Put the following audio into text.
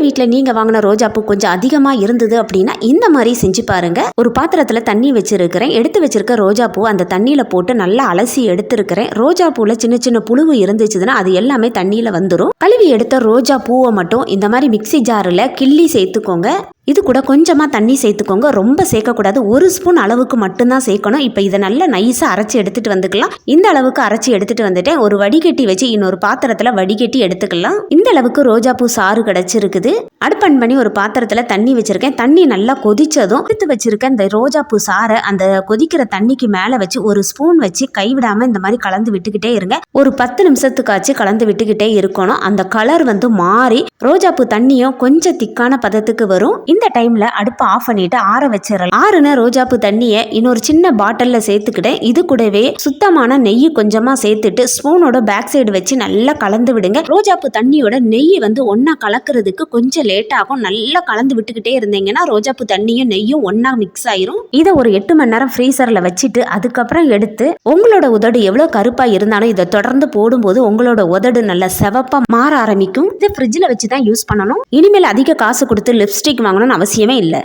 வீட்டில் நீங்கள் வாங்கின ரோஜாப்பூ கொஞ்சம் அதிகமாக இருந்தது அப்படின்னா இந்த மாதிரி செஞ்சு பாருங்க. ஒரு பாத்திரத்தில் தண்ணி வச்சிருக்கிறேன். எடுத்து வச்சிருக்க ரோஜாப்பூ அந்த தண்ணியில் போட்டு நல்லா அலசி எடுத்துருக்கிறேன். ரோஜாப்பூவில் சின்ன சின்ன புழுவு இருந்துச்சுன்னா அது எல்லாமே தண்ணியில் வந்துடும். கழுவி எடுத்த ரோஜா பூவை மட்டும் இந்த மாதிரி மிக்சி ஜாரில் கிள்ளி சேர்த்துக்கோங்க. இது கூட கொஞ்சமாக தண்ணி சேர்த்துக்கோங்க. ரொம்ப சேர்க்கக்கூடாது. 1 ஸ்பூன் அளவுக்கு மட்டும்தான் சேர்க்கணும். இப்போ இதை நல்லா நைஸாக அரைச்சி எடுத்துகிட்டு வந்துக்கலாம். இந்த அளவுக்கு அரைச்சி எடுத்துகிட்டு வந்துட்டேன். ஒரு வடிகட்டி வச்சு இன்னொரு பாத்திரத்தில் வடிகட்டி எடுத்துக்கலாம். இந்த அளவுக்கு ரோஜாப்பூ சாறு கிடச்சிருக்குது. அடுப்பன் பண்ணி ஒரு பாத்திரத்தில் தண்ணி வச்சுருக்கேன். தண்ணி நல்லா கொதிச்சதும் எடுத்து வச்சுருக்க இந்த ரோஜாப்பூ சாறை அந்த கொதிக்கிற தண்ணிக்கு மேலே வச்சு 1 ஸ்பூன் வச்சு கைவிடாமல் இந்த மாதிரி கலந்து விட்டுக்கிட்டே இருங்க. ஒரு 10 நிமிஷத்துக்காச்சு கலந்து விட்டுக்கிட்டே இருக்கணும். அந்த கலர் மாறி ரோஜாப்பூ தண்ணியும் கொஞ்சம் திக்கான பதத்துக்கு வரும். இந்த டைம்ல அடுப்பை ஆஃப் பண்ணிட்டு ஆற வச்சிடலாம். ஆறுன ரோஜாப்பூ தண்ணியை இன்னொரு சின்ன பாட்டில்ல சேர்த்துக்கிட்டேன். இது கூடவே சுத்தமான நெய் கொஞ்சமா சேர்த்துட்டு ஸ்பூனோட பேக் சைடு வச்சு நல்லா கலந்து விடுங்க. ரோஜாப்பூ தண்ணியோட நெய் ஒன்னா கலக்கிறதுக்கு கொஞ்சம் லேட் ஆகும். நல்லா கலந்து விட்டுக்கிட்டே இருந்தீங்கன்னா ரோஜாப்பூ தண்ணியும் நெய்யும் ஒன்னா மிக்ஸ் ஆயிரும். இதை ஒரு 8 மணி நேரம் ஃப்ரீசர்ல வச்சுட்டு அதுக்கப்புறம் எடுத்து உங்களோட உதடு எவ்வளவு கருப்பா இருந்தாலும் இதை தொடர்ந்து போடும்போது உங்களோட உதடு நல்லா செவப்பா மாற ஆரம்பிக்கும். இதை ஃப்ரிட்ஜில் வச்சு தான் யூஸ் பண்ணணும். இனிமேல் அதிக காசு கொடுத்து லிப்ஸ்டிக் வாங்கணும்னு அவசியமே இல்லை.